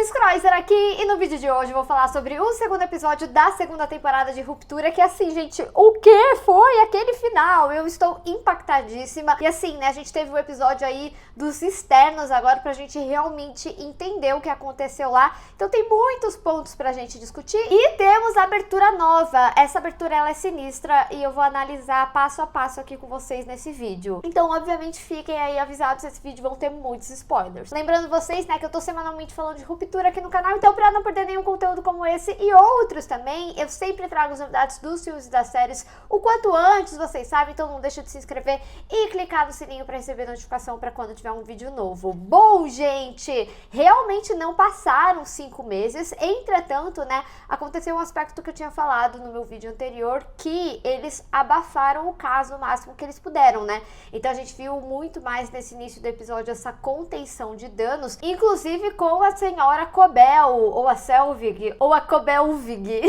Miss Croiser aqui, e no vídeo de hoje eu vou falar sobre o segundo episódio da segunda temporada de Ruptura, que assim, gente, o que foi aquele final? Eu estou impactadíssima. E assim, né, a gente teve o episódio aí dos externos agora pra gente realmente entender o que aconteceu lá. Então tem muitos pontos pra gente discutir. E temos a abertura nova. Essa abertura, ela é sinistra e eu vou analisar passo a passo aqui com vocês nesse vídeo. Então, obviamente, fiquem aí avisados, esse vídeo vão ter muitos spoilers. Lembrando vocês, né, que eu tô semanalmente falando de Ruptura aqui no canal, então pra não perder nenhum conteúdo como esse e outros também, eu sempre trago as novidades dos filmes e das séries o quanto antes, vocês sabem, então não deixa de se inscrever e clicar no sininho pra receber notificação pra quando tiver um vídeo novo. Bom, gente, realmente não passaram 5 meses, entretanto, né, aconteceu um aspecto que eu tinha falado no meu vídeo anterior, que eles abafaram o caso o máximo que eles puderam, né? Então a gente viu muito mais nesse início do episódio essa contenção de danos, inclusive com a senhora Cobel, ou a Selvig, ou a Cobelvig.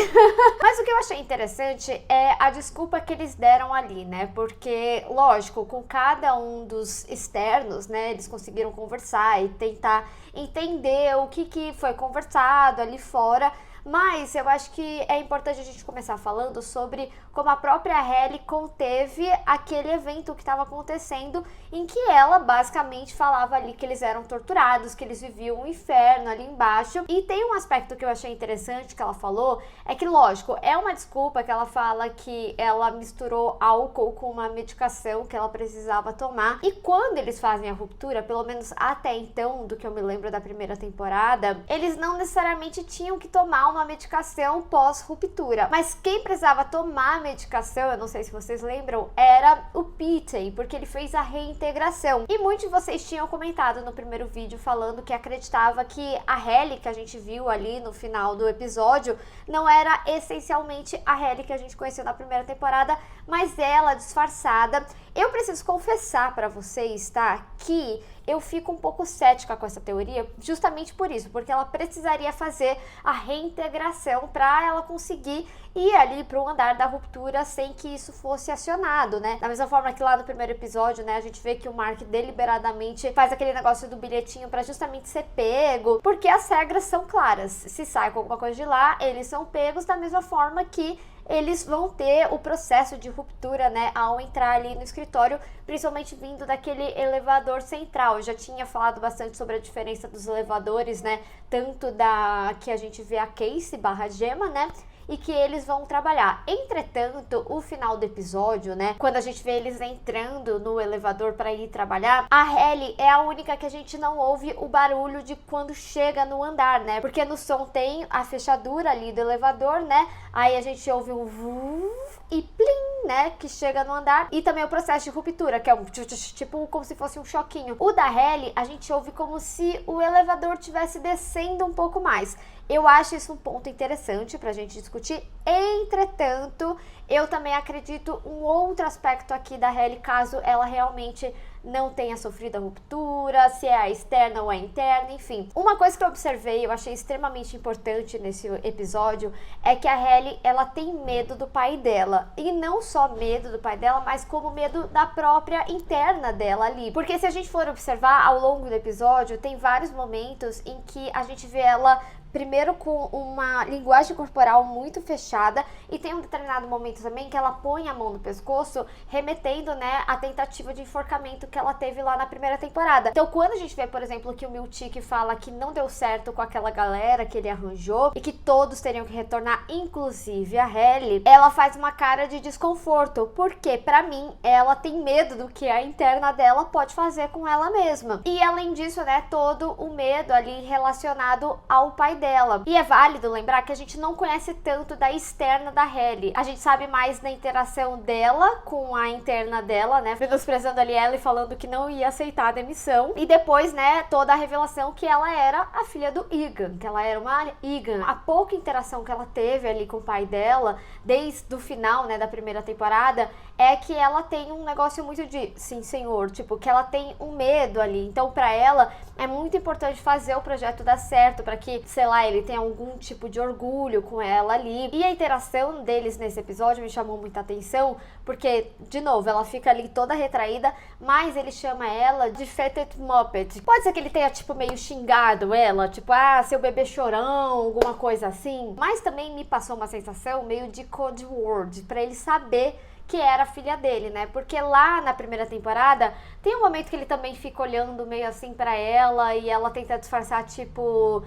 Mas o que eu achei interessante é a desculpa que eles deram ali, né? Porque, lógico, com cada um dos externos, né, eles conseguiram conversar e tentar entender o que foi conversado ali fora. Mas eu acho que é importante a gente começar falando sobre como a própria Halle conteve aquele evento que estava acontecendo, em que ela basicamente falava ali que eles eram torturados, que eles viviam um inferno ali embaixo. E tem um aspecto que eu achei interessante que ela falou, é que, lógico, é uma desculpa que ela fala que ela misturou álcool com uma medicação que ela precisava tomar. E quando eles fazem a ruptura, pelo menos até então, do que eu me lembro da primeira temporada, eles não necessariamente tinham que tomar uma medicação pós-ruptura. Mas quem precisava tomar a medicação, eu não sei se vocês lembram, era o Pete, porque ele fez a reintegração. E muitos de vocês tinham comentado no primeiro vídeo falando que acreditava que a Halle que a gente viu ali no final do episódio não era essencialmente a Halle que a gente conheceu na primeira temporada, mas ela disfarçada. Eu preciso confessar pra vocês, tá, que eu fico um pouco cética com essa teoria, justamente por isso, porque ela precisaria fazer a reintegração para ela conseguir ir ali para o andar da ruptura sem que isso fosse acionado, né? Da mesma forma que lá no primeiro episódio, né, a gente vê que o Mark deliberadamente faz aquele negócio do bilhetinho para justamente ser pego, porque as regras são claras. Se sai com alguma coisa de lá, eles são pegos da mesma forma que eles vão ter o processo de ruptura, né, ao entrar ali no escritório, principalmente vindo daquele elevador central. Eu já tinha falado bastante sobre a diferença dos elevadores, né, tanto da que a gente vê a Casey / Gemma, né, e que eles vão trabalhar. Entretanto, o final do episódio, né, quando a gente vê eles entrando no elevador para ir trabalhar, a Halle é a única que a gente não ouve o barulho de quando chega no andar, né, porque no som tem a fechadura ali do elevador, né, aí a gente ouve um vuf e plim, né, que chega no andar, e também o processo de ruptura, que é um tipo como se fosse um choquinho. O da Halle, a gente ouve como se o elevador estivesse descendo um pouco mais. Eu acho isso um ponto interessante pra gente discutir. Entretanto, eu também acredito um outro aspecto aqui da Halle, caso ela realmente não tenha sofrido a ruptura, se é a externa ou a interna, enfim. Uma coisa que eu observei, eu achei extremamente importante nesse episódio, é que a Halle, ela tem medo do pai dela. E não só medo do pai dela, mas como medo da própria interna dela ali. Porque se a gente for observar ao longo do episódio, tem vários momentos em que a gente vê ela primeiro com uma linguagem corporal muito fechada, e tem um determinado momento também que ela põe a mão no pescoço, remetendo, né, a tentativa de enforcamento que ela teve lá na primeira temporada. Então, quando a gente vê, por exemplo, que o Miltic fala que não deu certo com aquela galera que ele arranjou e que todos teriam que retornar, inclusive a Halle, ela faz uma cara de desconforto, porque pra mim ela tem medo do que a interna dela pode fazer com ela mesma. E além disso, né, todo o medo ali relacionado ao pai dela. E é válido lembrar que a gente não conhece tanto da externa da Halle. A gente sabe mais da interação dela com a interna dela, né, menosprezando ali ela e falando que não ia aceitar a demissão. E depois, né, toda a revelação que ela era a filha do Egan, que ela era uma Egan. A pouca interação que ela teve ali com o pai dela, desde o final, né, da primeira temporada, é que ela tem um negócio muito de sim, senhor, tipo, que ela tem um medo ali. Então, pra ela, é muito importante fazer o projeto dar certo, pra que, sei lá, ele tenha algum tipo de orgulho com ela ali. E a interação deles nesse episódio me chamou muita atenção, porque, de novo, ela fica ali toda retraída, mas ele chama ela de Fetted Muppet. Pode ser que ele tenha, tipo, meio xingado ela, tipo, seu bebê chorão, alguma coisa assim. Mas também me passou uma sensação meio de code word, pra ele saber que era a filha dele, né? Porque lá na primeira temporada tem um momento que ele também fica olhando meio assim pra ela e ela tenta disfarçar, tipo,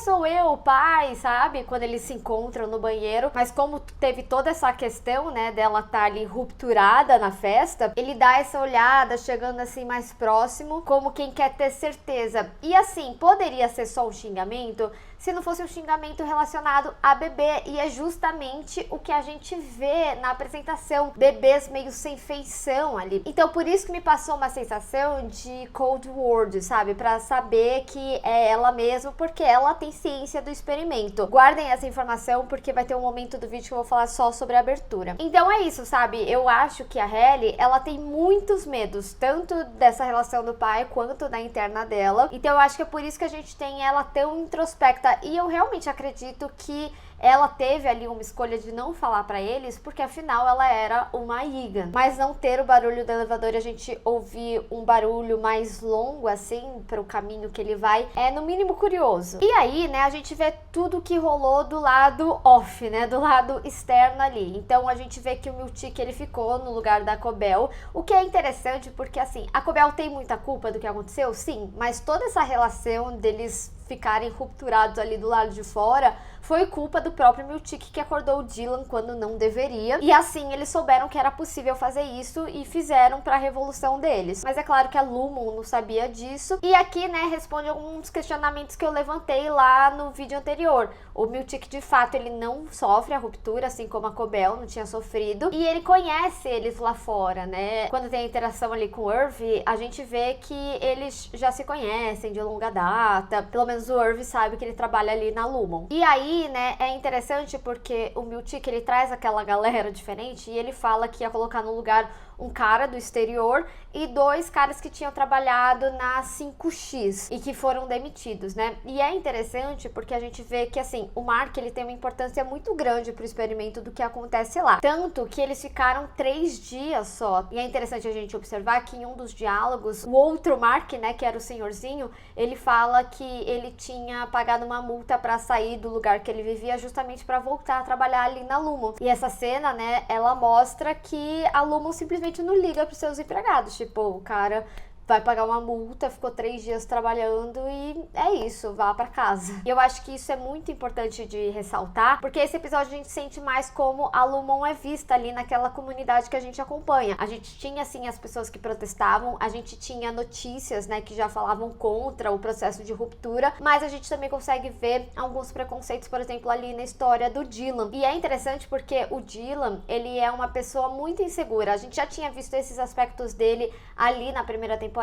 sou eu, pai, sabe? Quando eles se encontram no banheiro. Mas como teve toda essa questão, né, dela tá ali rupturada na festa, ele dá essa olhada, chegando assim mais próximo, como quem quer ter certeza. E assim, poderia ser só um xingamento se não fosse um xingamento relacionado a bebê, e é justamente o que a gente vê na apresentação, bebês meio sem feição ali. Então por isso que me passou uma sensação de cold word, sabe? Pra saber que é ela mesma, porque ela tem ciência do experimento. Guardem essa informação, porque vai ter um momento do vídeo que eu vou falar só sobre a abertura. Então é isso, sabe? Eu acho que a Hailey, ela tem muitos medos, tanto dessa relação do pai, quanto da interna dela. Então eu acho que é por isso que a gente tem ela tão introspecta. E eu realmente acredito que ela teve ali uma escolha de não falar pra eles, porque afinal ela era uma Egan. Mas não ter o barulho do elevador e a gente ouvir um barulho mais longo assim, pro caminho que ele vai, é no mínimo curioso. E aí, né, a gente vê tudo que rolou do lado off, né, do lado externo ali. Então a gente vê que o Miltic, ele ficou no lugar da Cobel, o que é interessante porque assim, a Cobel tem muita culpa do que aconteceu, sim, mas toda essa relação deles ficarem rupturados ali do lado de fora foi culpa do próprio Miltic, que acordou o Dylan quando não deveria. E assim eles souberam que era possível fazer isso e fizeram pra revolução deles. Mas é claro que a Lumon não sabia disso. E aqui, né, responde alguns questionamentos que eu levantei lá no vídeo anterior. O Miltic, de fato, ele não sofre a ruptura, assim como a Cobel não tinha sofrido. E ele conhece eles lá fora, né? Quando tem a interação ali com o Irv, a gente vê que eles já se conhecem de longa data. Pelo menos o Irv sabe que ele trabalha ali na Lumon. E aí, né, é interessante porque o Miltic, ele traz aquela galera diferente e ele fala que ia colocar no lugar um cara do exterior e 2 caras que tinham trabalhado na 5X e que foram demitidos, né? E é interessante porque a gente vê que, assim, o Mark, ele tem uma importância muito grande pro experimento do que acontece lá. Tanto que eles ficaram 3 dias só. E é interessante a gente observar que em um dos diálogos, o outro Mark, né, que era o senhorzinho, ele fala que ele tinha pagado uma multa pra sair do lugar que ele vivia justamente pra voltar a trabalhar ali na Lumon. E essa cena, né, ela mostra que a Lumon simplesmente não liga pros seus empregados, tipo, o cara vai pagar uma multa, ficou 3 dias trabalhando e é isso, vá pra casa. E eu acho que isso é muito importante de ressaltar, porque esse episódio a gente sente mais como a Lumon é vista ali naquela comunidade que a gente acompanha. A gente tinha, assim, as pessoas que protestavam, a gente tinha notícias, né, que já falavam contra o processo de ruptura, mas a gente também consegue ver alguns preconceitos, por exemplo, ali na história do Dylan. E é interessante porque o Dylan, ele é uma pessoa muito insegura. A gente já tinha visto esses aspectos dele ali na primeira temporada,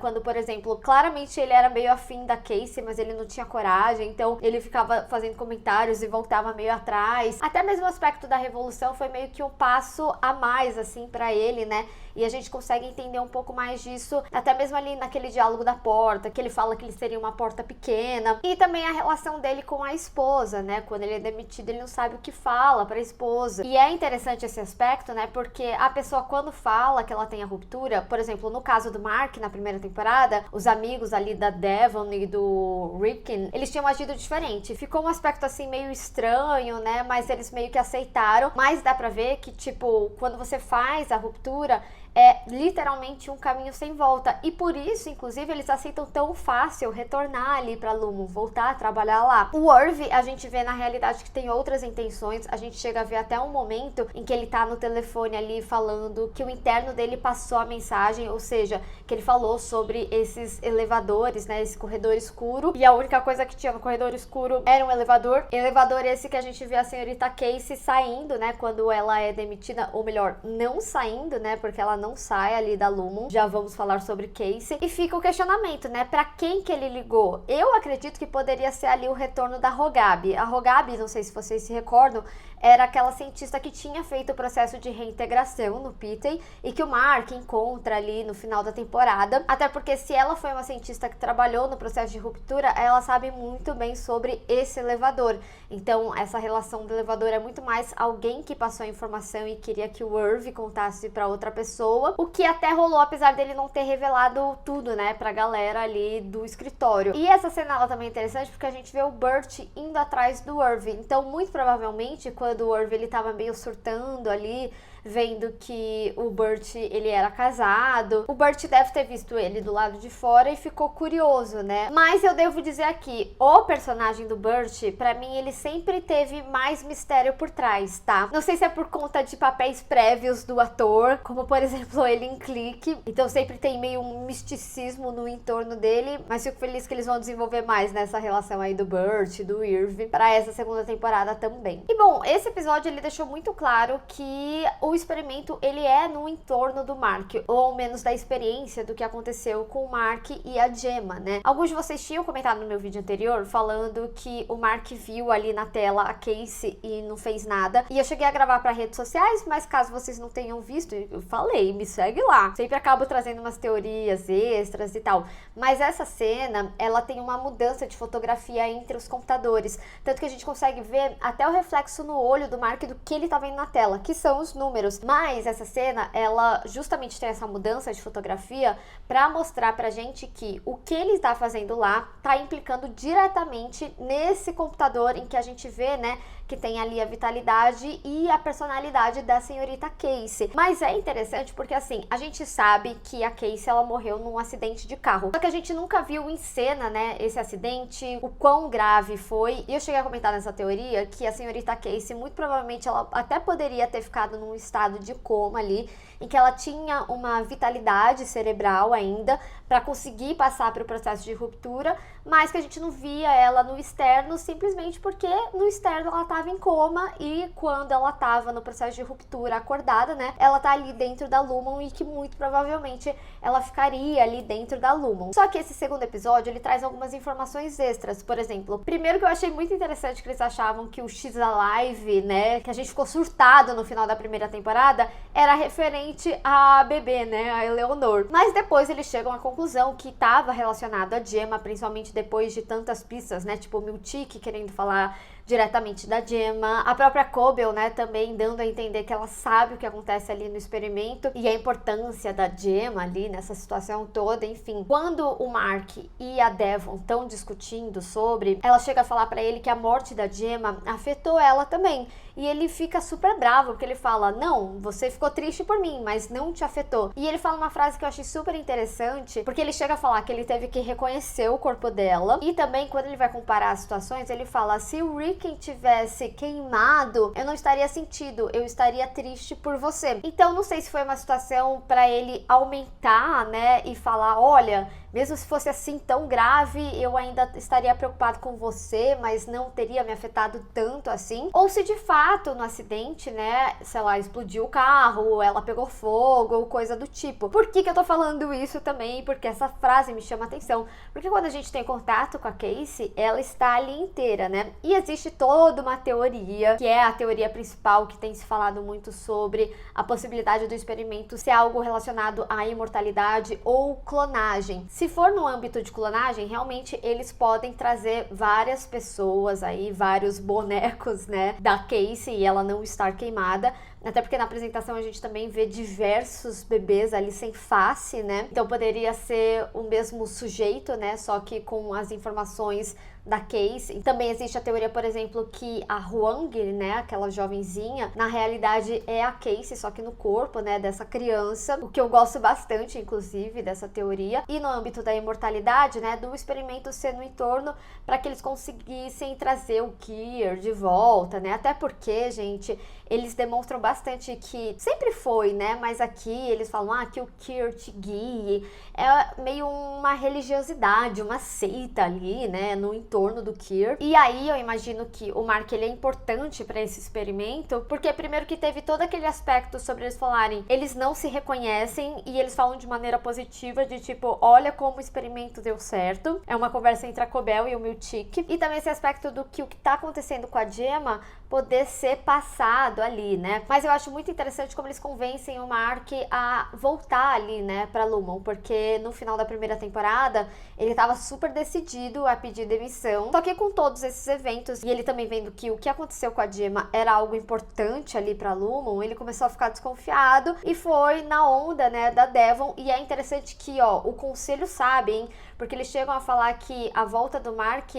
quando, por exemplo, claramente ele era meio afim da Casey, mas ele não tinha coragem, então ele ficava fazendo comentários e voltava meio atrás. Até mesmo o aspecto da revolução foi meio que um passo a mais, assim, pra ele, né? E a gente consegue entender um pouco mais disso, até mesmo ali naquele diálogo da porta, que ele fala que ele seria uma porta pequena. E também a relação dele com a esposa, né? Quando ele é demitido, ele não sabe o que fala pra esposa. E é interessante esse aspecto, né? Porque a pessoa, quando fala que ela tem a ruptura, por exemplo, no caso do Mark, na primeira temporada, os amigos ali da Devon e do Ripken, eles tinham agido diferente. Ficou um aspecto assim meio estranho, né? Mas eles meio que aceitaram. Mas dá pra ver que, tipo, quando você faz a ruptura, é literalmente um caminho sem volta. E por isso, inclusive, eles aceitam tão fácil retornar ali pra Lumon, voltar a trabalhar lá. O Irv, a gente vê na realidade que tem outras intenções. A gente chega a ver até um momento em que ele tá no telefone ali falando que o interno dele passou a mensagem, ou seja, que ele falou sobre esses elevadores, né, esse corredor escuro. E a única coisa que tinha no corredor escuro era um elevador. Elevador esse que a gente vê a senhorita Casey saindo, né, quando ela é demitida, ou melhor, não saindo, né, porque ela não sai ali da Lumon. Já vamos falar sobre Casey. E fica o questionamento, né? Pra quem que ele ligou? Eu acredito que poderia ser ali o retorno da Rogabi. A Rogabi, não sei se vocês se recordam, era aquela cientista que tinha feito o processo de reintegração no Pity e que o Mark encontra ali no final da temporada. Até porque se ela foi uma cientista que trabalhou no processo de ruptura, ela sabe muito bem sobre esse elevador. Então, essa relação do elevador é muito mais alguém que passou a informação e queria que o Irv contasse pra outra pessoa. O que até rolou, apesar dele não ter revelado tudo, né, pra galera ali do escritório. E essa cena, ela também é interessante porque a gente vê o Burt indo atrás do Irv. Então, muito provavelmente, quando o Irv, ele tava meio surtando ali, vendo que o Burt, ele era casado, o Burt deve ter visto ele do lado de fora e ficou curioso, né? Mas eu devo dizer aqui, o personagem do Burt, pra mim, ele sempre teve mais mistério por trás, tá? Não sei se é por conta de papéis prévios do ator, como por exemplo ele em Clique, então sempre tem meio um misticismo no entorno dele, mas fico feliz que eles vão desenvolver mais nessa relação aí do Burt, do Irv, pra essa segunda temporada também. E bom, esse episódio ele deixou muito claro que o experimento ele é no entorno do Mark, ou ao menos da experiência do que aconteceu com o Mark e a Gemma, né? Alguns de vocês tinham comentado no meu vídeo anterior falando que o Mark viu ali na tela a Casey e não fez nada, e eu cheguei a gravar para redes sociais, mas caso vocês não tenham visto, eu falei, me segue lá. Sempre acabo trazendo umas teorias extras e tal, mas essa cena, ela tem uma mudança de fotografia entre os computadores, tanto que a gente consegue ver até o reflexo no olho do Mark do que ele tá vendo na tela, que são os números. Mas essa cena, ela justamente tem essa mudança de fotografia para mostrar pra gente que o que ele está fazendo lá tá implicando diretamente nesse computador em que a gente vê, né, que tem ali a vitalidade e a personalidade da senhorita Casey. Mas é interessante porque, assim, a gente sabe que a Casey, ela morreu num acidente de carro. Só que a gente nunca viu em cena, né, esse acidente, o quão grave foi. E eu cheguei a comentar nessa teoria que a senhorita Casey, muito provavelmente, ela até poderia ter ficado num estado de coma ali, em que ela tinha uma vitalidade cerebral ainda para conseguir passar para o processo de ruptura, mas que a gente não via ela no externo simplesmente porque no externo ela estava em coma e quando ela estava no processo de ruptura acordada, né, ela tá ali dentro da Lumon e que muito provavelmente ela ficaria ali dentro da Lumon. Só que esse segundo episódio, ele traz algumas informações extras. Por exemplo, primeiro que eu achei muito interessante que eles achavam que o X Alive, né, que a gente ficou surtado no final da primeira temporada, era referente a bebê, né, a Eleanor. Mas depois eles chegam à conclusão que estava relacionado a Gemma, principalmente depois de tantas pistas, né, tipo o Miltic querendo falar diretamente da Gemma, a própria Cobel, né, também dando a entender que ela sabe o que acontece ali no experimento e a importância da Gemma ali nessa situação toda, enfim. Quando o Mark e a Devon estão discutindo sobre, ela chega a falar pra ele que a morte da Gemma afetou ela também. E ele fica super bravo, porque ele fala, não, você ficou triste por mim, mas não te afetou. E ele fala uma frase que eu achei super interessante, porque ele chega a falar que ele teve que reconhecer o corpo dela, e também quando ele vai comparar as situações, ele fala, se o Rick tivesse queimado, eu não estaria sentido, eu estaria triste por você. Então, não sei se foi uma situação pra ele aumentar, né, e falar, olha, mesmo se fosse assim tão grave, eu ainda estaria preocupado com você, mas não teria me afetado tanto assim. Ou se de fato no acidente, né, sei lá, explodiu o carro, ela pegou fogo ou coisa do tipo. Por que eu tô falando isso também? Porque essa frase me chama atenção. Porque quando a gente tem contato com a Casey, ela está ali inteira, né? E existe toda uma teoria, que é a teoria principal, que tem se falado muito sobre a possibilidade do experimento ser algo relacionado à imortalidade ou clonagem. Se for no âmbito de clonagem, realmente eles podem trazer várias pessoas aí, vários bonecos, né, da Casey e ela não estar queimada. Até porque na apresentação a gente também vê diversos bebês ali sem face, né? Então poderia ser o mesmo sujeito, né? Só que com as informações da Casey. Também existe a teoria, por exemplo, que a Huang, né, aquela jovenzinha, na realidade é a Casey, só que no corpo, né, dessa criança, o que eu gosto bastante, inclusive, dessa teoria. E no âmbito da imortalidade, né, do experimento ser no entorno para que eles conseguissem trazer o Kier de volta, né, até porque, gente, eles demonstram bastante bastante que sempre foi, né? Mas aqui eles falam que o Kier te guie. É meio uma religiosidade, uma seita ali, né? No entorno do Kier. E aí eu imagino que o Mark, ele é importante para esse experimento, porque primeiro que teve todo aquele aspecto sobre eles falarem, eles não se reconhecem e eles falam de maneira positiva, de tipo, olha como o experimento deu certo. É uma conversa entre a Cobel e o Milchick. E também esse aspecto do que o que tá acontecendo com a Gemma poder ser passado ali, né? Mas eu acho muito interessante como eles convencem o Mark a voltar ali, né, pra Lumon, porque no final da primeira temporada ele tava super decidido a pedir demissão. Só que com todos esses eventos e ele também vendo que o que aconteceu com a Gemma era algo importante ali pra Lumon, ele começou a ficar desconfiado e foi na onda, né, da Devon. E é interessante que, o conselho sabe, hein? Porque eles chegam a falar que a volta do Mark,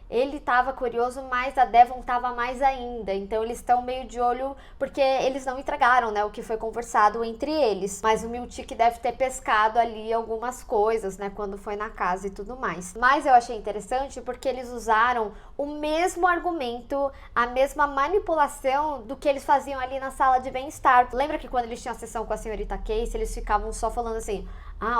ele tava curioso, mas a Devon tava mais ainda. Então eles estão meio de olho, porque eles não entregaram, né, o que foi conversado entre eles. Mas o Milchick deve ter pescado ali algumas coisas, né, quando foi na casa e tudo mais. Mas eu achei interessante porque eles usaram o mesmo argumento, a mesma manipulação do que eles faziam ali na sala de bem-estar. Lembra que quando eles tinham a sessão com a senhorita Casey, eles ficavam só falando assim,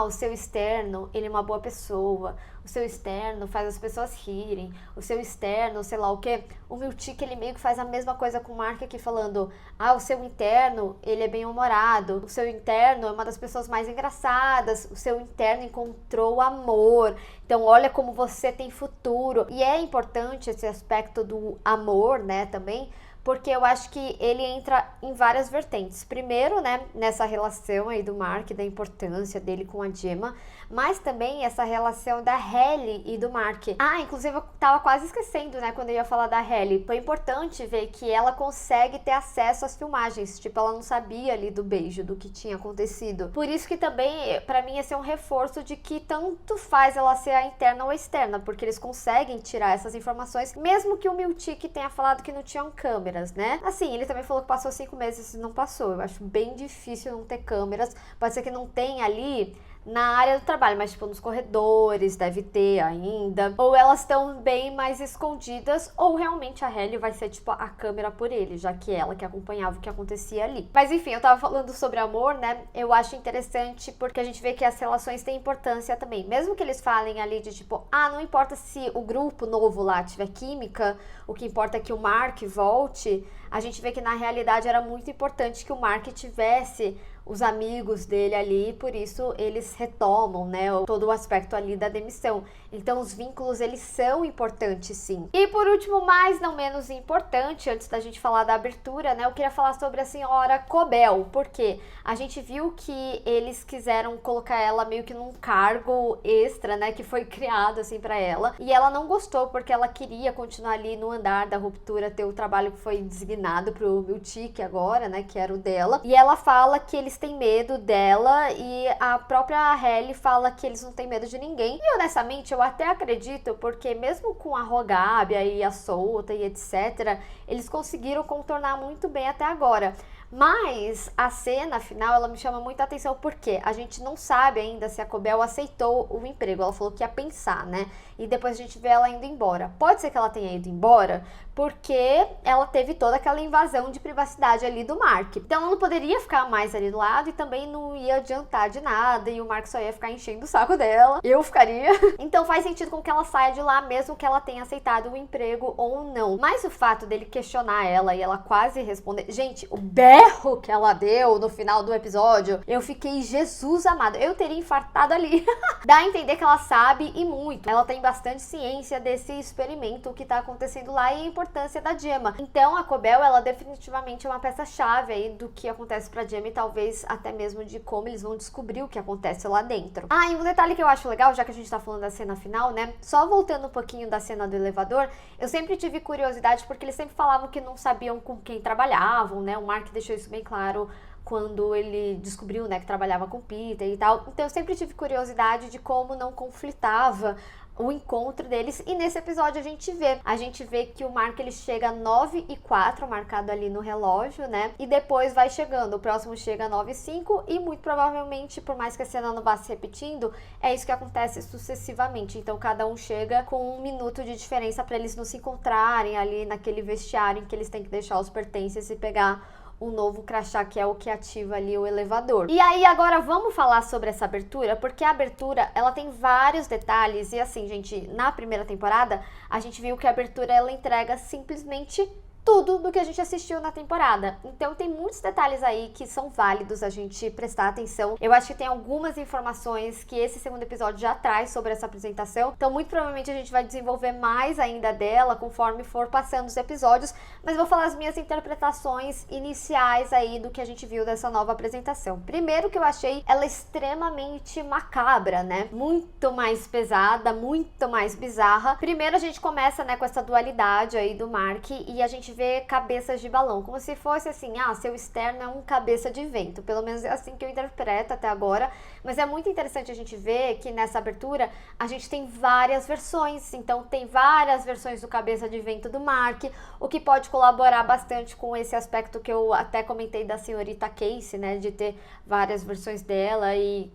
o seu externo, ele é uma boa pessoa, o seu externo faz as pessoas rirem, o seu externo, sei lá o que. O Milchick, ele meio que faz a mesma coisa com o Mark aqui, falando, o seu interno, ele é bem-humorado, o seu interno é uma das pessoas mais engraçadas, o seu interno encontrou amor, então olha como você tem futuro. E é importante esse aspecto do amor, né, também, porque eu acho que ele entra em várias vertentes. Primeiro, né, nessa relação aí do Mark, da importância dele com a Gemma, mas também essa relação da Halle e do Mark. Inclusive eu tava quase esquecendo, né, quando eu ia falar da Halle. Foi importante ver que ela consegue ter acesso às filmagens, tipo, ela não sabia ali do beijo, do que tinha acontecido. Por isso que também, pra mim, esse é um reforço de que tanto faz ela ser a interna ou a externa, porque eles conseguem tirar essas informações, mesmo que o Milchick tenha falado que não tinham câmeras, né? Assim, ele também falou que passou 5 meses e não passou. Eu acho bem difícil não ter câmeras. Pode ser que não tenha ali na área do trabalho, mas tipo nos corredores deve ter ainda, ou elas estão bem mais escondidas, ou realmente a Halle vai ser tipo a câmera por ele, já que ela que acompanhava o que acontecia ali. Mas enfim, eu tava falando sobre amor, né? Eu acho interessante porque a gente vê que as relações têm importância também, mesmo que eles falem ali de tipo, não importa se o grupo novo lá tiver química, o que importa é que o Mark volte. A gente vê que na realidade era muito importante que o Mark tivesse os amigos dele ali, por isso eles retomam, né, todo o aspecto ali da demissão. Então os vínculos, eles são importantes, sim. E por último, mas não menos importante, antes da gente falar da abertura, né, eu queria falar sobre a senhora Cobel, porque a gente viu que eles quiseram colocar ela meio que num cargo extra, né, que foi criado assim pra ela, e ela não gostou porque ela queria continuar ali no andar da ruptura, ter o trabalho que foi designado pro Milchick agora, né, que era o dela, e ela fala que eles têm medo dela e a própria Halle fala que eles não têm medo de ninguém. E honestamente eu até acredito, porque mesmo com a Rogábia e a Solta e etc, eles conseguiram contornar muito bem até agora. Mas a cena final, ela me chama muita atenção porque a gente não sabe ainda se a Cobel aceitou o emprego. Ela falou que ia pensar, né? E depois a gente vê ela indo embora. Pode ser que ela tenha ido embora porque ela teve toda aquela invasão de privacidade ali do Mark. Então ela não poderia ficar mais ali do lado e também não ia adiantar de nada e o Mark só ia ficar enchendo o saco dela. Eu ficaria. Então faz sentido com que ela saia de lá, mesmo que ela tenha aceitado o emprego ou não. Mas o fato dele questionar ela e ela quase responder... Gente, o berro que ela deu no final do episódio, eu fiquei, Jesus amado, eu teria infartado ali. Dá a entender que ela sabe e muito. Ela tem bastante ciência desse experimento que tá acontecendo lá e a importância da Gemma. Então a Cobel, ela definitivamente é uma peça-chave aí do que acontece pra Gemma e talvez até mesmo de como eles vão descobrir o que acontece lá dentro. E um detalhe que eu acho legal, já que a gente tá falando da cena final, né? Só voltando um pouquinho da cena do elevador, eu sempre tive curiosidade porque eles sempre falavam que não sabiam com quem trabalhavam, né? O Mark deixou isso bem claro quando ele descobriu, né, que trabalhava com Peter e tal. Então eu sempre tive curiosidade de como não conflitava o encontro deles, e nesse episódio a gente vê que o Mark, ele chega 9:04, marcado ali no relógio, né, e depois vai chegando, o próximo chega 9:05 e muito provavelmente, por mais que a cena não vá se repetindo, é isso que acontece sucessivamente, então cada um chega com 1 minuto de diferença para eles não se encontrarem ali naquele vestiário em que eles têm que deixar os pertences e pegar um novo crachá, que é o que ativa ali o elevador. E aí agora vamos falar sobre essa abertura, porque a abertura, ela tem vários detalhes e assim, gente, na primeira temporada, a gente viu que a abertura, ela entrega simplesmente tudo do que a gente assistiu na temporada. Então tem muitos detalhes aí que são válidos a gente prestar atenção. Eu acho que tem algumas informações que esse segundo episódio já traz sobre essa apresentação. Então muito provavelmente a gente vai desenvolver mais ainda dela conforme for passando os episódios. Mas vou falar as minhas interpretações iniciais aí do que a gente viu dessa nova apresentação. Primeiro que eu achei ela extremamente macabra, né? Muito mais pesada, muito mais bizarra. Primeiro a gente começa, né, com essa dualidade aí do Mark e a gente vê cabeças de balão, como se fosse assim, seu externo é um cabeça de vento, pelo menos é assim que eu interpreto até agora, mas é muito interessante a gente ver que nessa abertura a gente tem várias versões, então tem várias versões do cabeça de vento do Mark, o que pode colaborar bastante com esse aspecto que eu até comentei da senhorita Casey, né, de ter várias versões dela e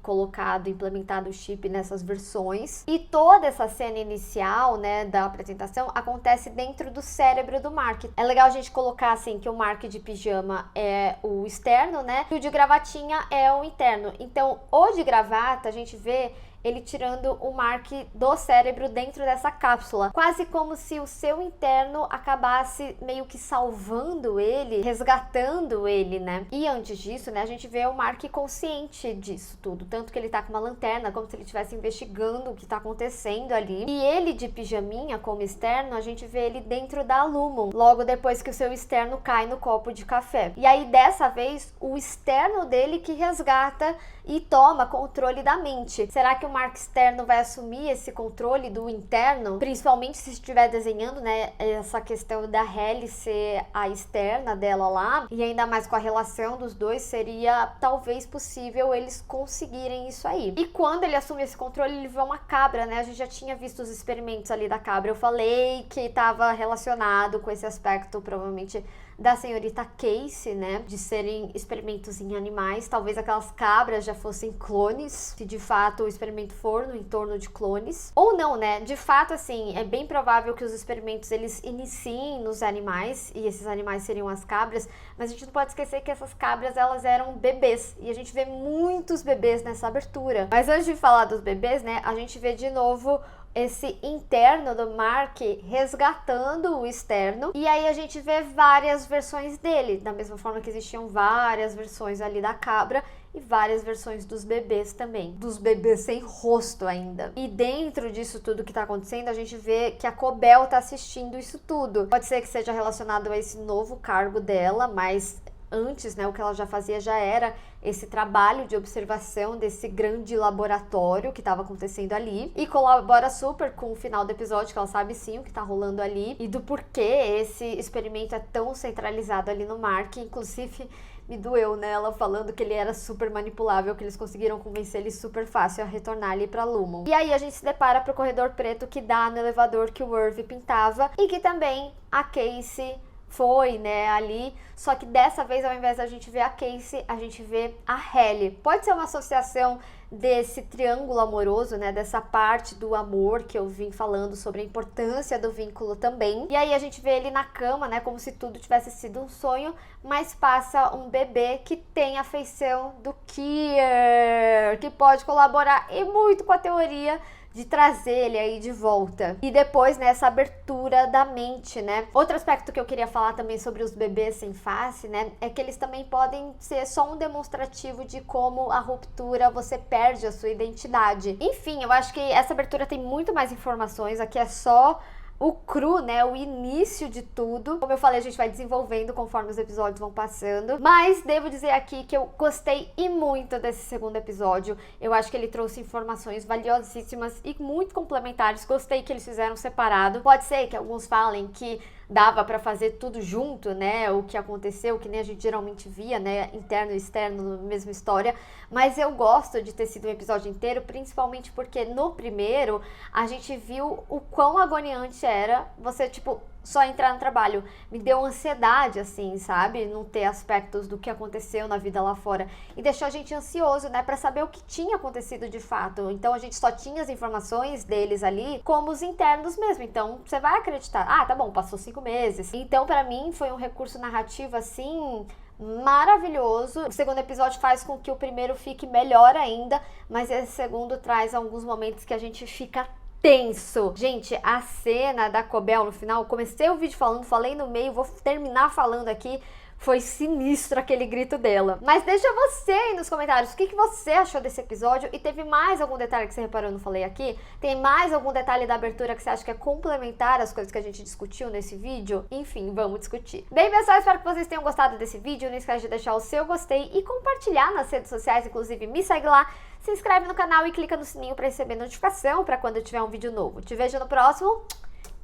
implementado o chip nessas versões. E toda essa cena inicial, né, da apresentação acontece dentro do cérebro do Mark. É legal a gente colocar assim que o Mark de pijama é o externo, né? E o de gravatinha é o interno. Então, o de gravata, a gente vê ele tirando o Mark do cérebro dentro dessa cápsula. Quase como se o seu interno acabasse meio que salvando ele, resgatando ele, né? E antes disso, né, a gente vê o Mark consciente disso tudo. Tanto que ele tá com uma lanterna, como se ele estivesse investigando o que tá acontecendo ali. E ele de pijaminha, como externo, a gente vê ele dentro da Lumon, logo depois que o seu externo cai no copo de café. E aí, dessa vez, o externo dele que resgata e toma controle da mente. Será que o Mark externo vai assumir esse controle do interno? Principalmente se estiver desenhando, né, essa questão da Halle ser a externa dela lá, e ainda mais com a relação dos dois, seria talvez possível eles conseguirem isso aí. E quando ele assume esse controle, ele vê uma cabra, né? A gente já tinha visto os experimentos ali da cabra. Eu falei que estava relacionado com esse aspecto, provavelmente, da senhorita Casey, né, de serem experimentos em animais. Talvez aquelas cabras já fossem clones, se de fato o experimento for no entorno de clones. Ou não, né, de fato, assim, é bem provável que os experimentos, eles iniciem nos animais, e esses animais seriam as cabras, mas a gente não pode esquecer que essas cabras, elas eram bebês, e a gente vê muitos bebês nessa abertura. Mas antes de falar dos bebês, né, a gente vê de novo esse interno do Mark resgatando o externo, e aí a gente vê várias versões dele, da mesma forma que existiam várias versões ali da cabra e várias versões dos bebês também, dos bebês sem rosto ainda. E dentro disso tudo que tá acontecendo, a gente vê que a Cobell tá assistindo isso tudo. Pode ser que seja relacionado a esse novo cargo dela, mas antes, né, o que ela já fazia já era esse trabalho de observação desse grande laboratório que estava acontecendo ali, e colabora super com o final do episódio, que ela sabe sim o que tá rolando ali e do porquê esse experimento é tão centralizado ali no Mark. Inclusive me doeu, né, ela falando que ele era super manipulável, que eles conseguiram convencer ele super fácil a retornar ali pra Lumon. E aí a gente se depara pro corredor preto que dá no elevador que o Irv pintava, e que também a Casey foi, né, ali, só que dessa vez, ao invés da gente ver a Casey, a gente vê a Halle. Pode ser uma associação desse triângulo amoroso, né, dessa parte do amor que eu vim falando sobre a importância do vínculo também. E aí a gente vê ele na cama, né, como se tudo tivesse sido um sonho, mas passa um bebê que tem a feição do Kier, que pode colaborar e muito com a teoria de trazer ele aí de volta. E depois, né, essa abertura da mente, né? Outro aspecto que eu queria falar também sobre os bebês sem face, né, é que eles também podem ser só um demonstrativo de como a ruptura, você perde a sua identidade. Enfim, eu acho que essa abertura tem muito mais informações, aqui é só o cru, né, o início de tudo. Como eu falei, a gente vai desenvolvendo conforme os episódios vão passando. Mas devo dizer aqui que eu gostei e muito desse segundo episódio. Eu acho que ele trouxe informações valiosíssimas e muito complementares. Gostei que eles fizeram separado. Pode ser que alguns falem que dava pra fazer tudo junto, né, o que aconteceu, que nem a gente geralmente via, né, interno e externo na mesma história, mas eu gosto de ter sido um episódio inteiro, principalmente porque no primeiro a gente viu o quão agoniante era você, tipo, só entrar no trabalho. Me deu ansiedade, assim, sabe? Não ter aspectos do que aconteceu na vida lá fora. E deixou a gente ansioso, né? Pra saber o que tinha acontecido de fato. Então, a gente só tinha as informações deles ali como os internos mesmo. Então, você vai acreditar. Ah, tá bom, passou 5 meses. Então, pra mim, foi um recurso narrativo, assim, maravilhoso. O segundo episódio faz com que o primeiro fique melhor ainda, mas esse segundo traz alguns momentos que a gente fica tenso. Gente, a cena da Cobel no final, comecei o vídeo falando, falei no meio, vou terminar falando aqui. Foi sinistro aquele grito dela. Mas deixa você aí nos comentários o que você achou desse episódio e teve mais algum detalhe que você reparou eu não falei aqui? Tem mais algum detalhe da abertura que você acha que é complementar às coisas que a gente discutiu nesse vídeo? Enfim, vamos discutir. Bem, pessoal, espero que vocês tenham gostado desse vídeo. Não esquece de deixar o seu gostei e compartilhar nas redes sociais, inclusive me segue lá, se inscreve no canal e clica no sininho para receber notificação para quando eu tiver um vídeo novo. Te vejo no próximo.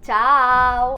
Tchau!